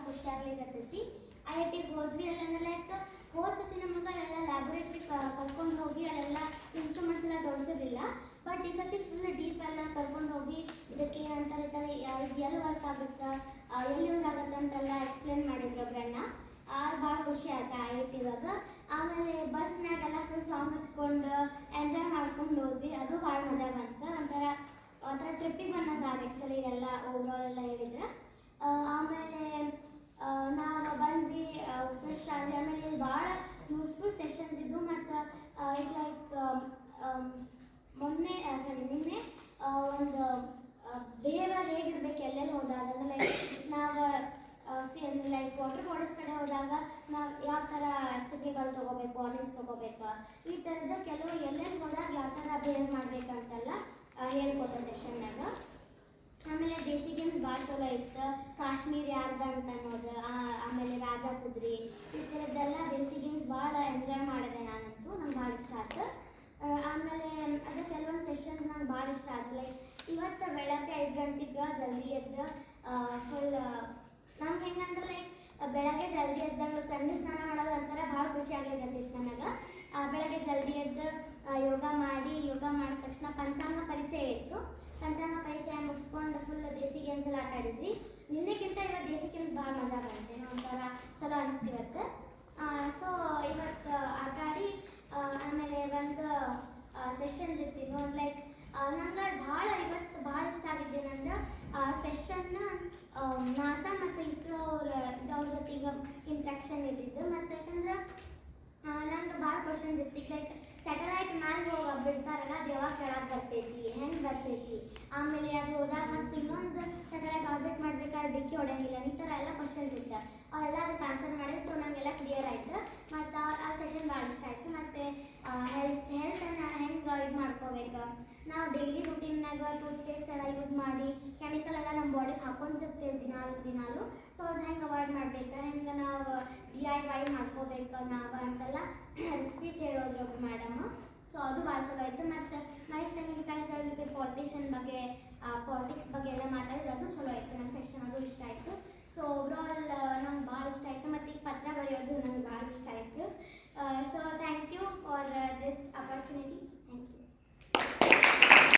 ಖುಷಿ ಆಗ್ಲಿಕ್ಕತ್ತೈತಿ. IIT ಹೋದ್ವಿ ಅಲ್ಲೆಲ್ಲ ಲೈಕ್ ಹೋದ ಸತಿ ನಮಗೆ ಎಲ್ಲ ಲ್ಯಾಬೊರೇಟ್ರಿ ಕರ್ಕೊಂಡು ಹೋಗಿ ಅಲ್ಲೆಲ್ಲ ಇನ್ಸ್ಟ್ರೂಮೆಂಟ್ಸ್ ಎಲ್ಲ ತೋರಿಸಿರಲಿಲ್ಲ. ಬಟ್ ಈ ಸತಿ ಫುಲ್ ಡೀಪ್ ಎಲ್ಲ ಕರ್ಕೊಂಡು ಹೋಗಿ ಇದಕ್ಕೆ ಏನಂತಾರೆ ಇದು ಎಲ್ಲಿ ವರ್ಕ್ ಆಗುತ್ತೆ, ಎಲ್ಲಿ ಯೂಸ್ ಆಗುತ್ತೆ ಅಂತೆಲ್ಲ ಎಕ್ಸ್ಪ್ಲೇನ್ ಮಾಡಿದ್ರು ಒಬ್ಬರನ್ನ. ಭಾಳ ಖುಷಿ ಆಯ್ತು IIT ಇವಾಗ. ಆಮೇಲೆ ಬಸ್ನಾಗೆಲ್ಲ ಫುಲ್ ಸಾಂಗ್ ಹಚ್ಕೊಂಡು ಎಂಜಾಯ್ ಮಾಡ್ಕೊಂಡು ಹೋದ್ವಿ, ಅದು ಭಾಳ ಮಜಾ ಬಂತು. ಒಂಥರ ಟ್ರಿಪ್ಪಿಗೆ ಬಂದಂಗೆ ಆದ ಆ್ಯಕ್ಚುಲಿ ಇದೆಲ್ಲ ಓವರಾಲ್ ಎಲ್ಲ ಹೇಳಿದ್ರೆ. ಆಮೇಲೆ ನಾವು ಬಂದ್ವಿ ಫ್ರೆಶ್ ಆಗಿ. ಆಮೇಲೆ ಭಾಳ ಯೂಸ್ಫುಲ್ ಸೆಷನ್ಸ್ ಇದ್ದು. ಮತ್ತು ಈಗ ಲೈಕ್ ನಿನ್ನೆ ಒಂದು ಬಿಹೇವಿಯರ್ ಹೇಗಿರ್ಬೇಕು ಎಲ್ಲೆಲ್ಲಿ ಹೋದಾಗ ಅಂದರೆ ಲೈಕ್ ನಾವು ಲೈಕ್ ವಾಟರ್ ಬಾಟಲ್ಸ್ ಕಡೆ ಹೋದಾಗ ನಾವು ಯಾವ ಥರ ಎಚ್ಚರಿಕೆಗಳು ತೊಗೋಬೇಕು, ವಾರ್ನಿಂಗ್ಸ್ ತೊಗೋಬೇಕು, ಈ ಥರದ ಕೆಲವು ಎಲ್ಲೆಲ್ಲಿ ಹೋದಾಗ ಯಾವ ಥರ ಬಿಹೇವ್ ಮಾಡಬೇಕಂತೆಲ್ಲ ಹೇಳ್ಕೊತ ಸೆಷನ್ನಾಗ. ಆಮೇಲೆ ಬೇಸಿಕ್ ಗೇಮ್ಸ್ ಭಾಳ ಚಲೋ ಇತ್ತು. ಕಾಶ್ಮೀರ್ ಯಾರ್ದು ಅಂತ ಅನ್ನೋದು, ಆಮೇಲೆ ರಾಜ ಕುದ್ರಿ, ಈ ಥರದ್ದೆಲ್ಲ ಬೇಸಿಕ್ ಗೇಮ್ಸ್ ಭಾಳ ಎಂಜಾಯ್ ಮಾಡಿದೆ ನಾನಂತೂ. ನಂಗೆ ಭಾಳ ಇಷ್ಟ ಆಯ್ತು. ಆಮೇಲೆ ಅದು ಕೆಲವೊಂದು ಸೆಷನ್ಸ್ ನಂಗೆ ಭಾಳ ಇಷ್ಟ ಆಯ್ತು. ಲೈಕ್ ಇವತ್ತು ಬೆಳಗ್ಗೆ 5 ಗಂಟೆಗೆ ಜಲ್ದಿ ಎದ್ದು ಫುಲ್ ನಮ್ಗೆ ಹೆಂಗಂದ್ರೆ ಲೈಕ್ ಬೆಳಗ್ಗೆ ಜಲ್ದಿ ಎದ್ದಾಗ ತಣ್ಣೀರು ಸ್ನಾನ ಮಾಡೋದು ಒಂಥರ ಭಾಳ ಖುಷಿ ಆಗ್ಲಿಕ್ಕತ್ತಿತ್ತು ನನಗೆ. ಬೆಳಗ್ಗೆ ಜಲ್ದಿ ಎದ್ದು ಯೋಗ ಮಾಡಿದ ತಕ್ಷಣ ಪಂಚಾಂಗ ಪರಿಚಯ ಇತ್ತು. ಪಂಚಾಂಗ ಪರಿಚಯ ಮುಗಿಸ್ಕೊಂಡು ಫುಲ್ ದೇಸಿ ಗೇಮ್ಸ್ ಎಲ್ಲ ಆಟ ಆಡಿದ್ವಿ. ನಿನ್ನೆಕ್ಕಿಂತ ಇವತ್ತು ದೇಸಿ ಗೇಮ್ಸ್ ಭಾಳ ಮಜಾ ಬರುತ್ತೆ, ಒಂಥರ ಚಲೋ ಅನಿಸ್ತು ಇವತ್ತು. ಸೊ ಇವತ್ತು ಆಟ ಆಡಿ ಆಮೇಲೆ ಒಂದು ಸೆಷನ್ಸ್ ಇರ್ತೀನಿ ಲೈಕ್ ನಂಗೆ ಇವತ್ತು ಭಾಳ ಇಷ್ಟ ಆಗಿದ್ದೇನೆಂದ್ರೆ ಸೆಷನ್ನ ನಾಸಾ ಮತ್ತು ಇಸ್ರೋ ಅವ್ರ ಜೊತೆಗೆ ಇಂಟ್ರಾಕ್ಷನ್ ಇದ್ದಿದ್ದು. ಮತ್ತು ಯಾಕಂದ್ರೆ ನಂಗೆ ಭಾಳ ಕ್ವಶನ್ಸ್ ಇರ್ತಿತ್ತು. ಲೈಕ್ ಸ್ಯಾಟಲೈಟ್ ಮ್ಯಾಲೆ ಹೋಗಿ ಬಿಡ್ತಾರಲ್ಲ, ಅದು ಯಾವಾಗ ಕೆಳಗೆ ಬರ್ತೈತಿ, ಹೆಂಗೆ ಬರ್ತೈತಿ, ಆಮೇಲೆ ಅದು ಹೋದಾಗ ಮತ್ತು ಇನ್ನೊಂದು ಸ್ಯಾಟಲೈಟ್ ಆರ್ಬಿಟ್ ಮಾಡ್ಬೇಕಾದ್ರೆ ಡಿಕ್ಕಿ ಹೊಡೆಯಂಗಿಲ್ಲ, ಈ ಥರ ಎಲ್ಲ ಕ್ವಶನ್ಸ್ ಇತ್ತು. ಅವೆಲ್ಲ ಅದಕ್ಕೆ ಆನ್ಸರ್ ಮಾಡಿ. ಸೊ ನನಗೆಲ್ಲ ಕ್ಲಿಯರ್ ಆಯಿತು. ಮತ್ತು ಆ ಸೆಷನ್ ಭಾಳ ಇಷ್ಟ ಆಯಿತು. ಮತ್ತು ಹೆಲ್ತನ್ನು ಹೆಂಗೆ ಇದು ಮಾಡ್ಕೋಬೇಕು, ನಾವು ಡೈಲಿ ರುಟೀನ್ನಾಗ ಟೂತ್ಪೇಸ್ಟ್ ಎಲ್ಲ ಯೂಸ್ ಮಾಡಿ ಕೆಮಿಕಲ್ ಎಲ್ಲ ನಮ್ಮ ಬಾಡಿಗೆ ಹಾಕ್ಕೊಂತಿರ್ತೀವಿ ದಿನಾಲು. ಸೊ ಅದು ಹೆಂಗೆ ಅವಾಯ್ಡ್ ಮಾಡಬೇಕು, ಹೆಂಗೆ ನಾವು DIY ಮಾಡ್ಕೋಬೇಕು ನಾವು ಅಂತೆಲ್ಲ ರೆಸಿಪೀಸ್ ಹೇಳೋದ್ರು ಒಬ್ಬರು ಮೇಡಮು. ಸೊ ಅದು ಭಾಳ ಚಲೋ ಆಯಿತು. ಮತ್ತು ಮಹೇಶ್ ತೆಂಗಿನಕಾಯಿ ಸರ್ ಜೊತೆ ಪಾಲಿಟಿಕ್ಸ್ ಬಗ್ಗೆ ಎಲ್ಲ ಮಾತಾಡಿದ್ರೆ ಅದು ಚಲೋ ಆಯಿತು. ನನ್ನ ಸೆಕ್ಷನ್ ಅದು ಇಷ್ಟ ಆಯಿತು. ಸೊ ಓವರಾಲ್ ನಂಗೆ ಭಾಳ ಇಷ್ಟ ಆಯಿತು. ಮತ್ತು ಈಗ ಪತ್ರ ಬರೆಯೋದು ನಂಗೆ ಭಾಳ ಇಷ್ಟ ಆಯಿತು. So thank you for this opportunity. Thank you.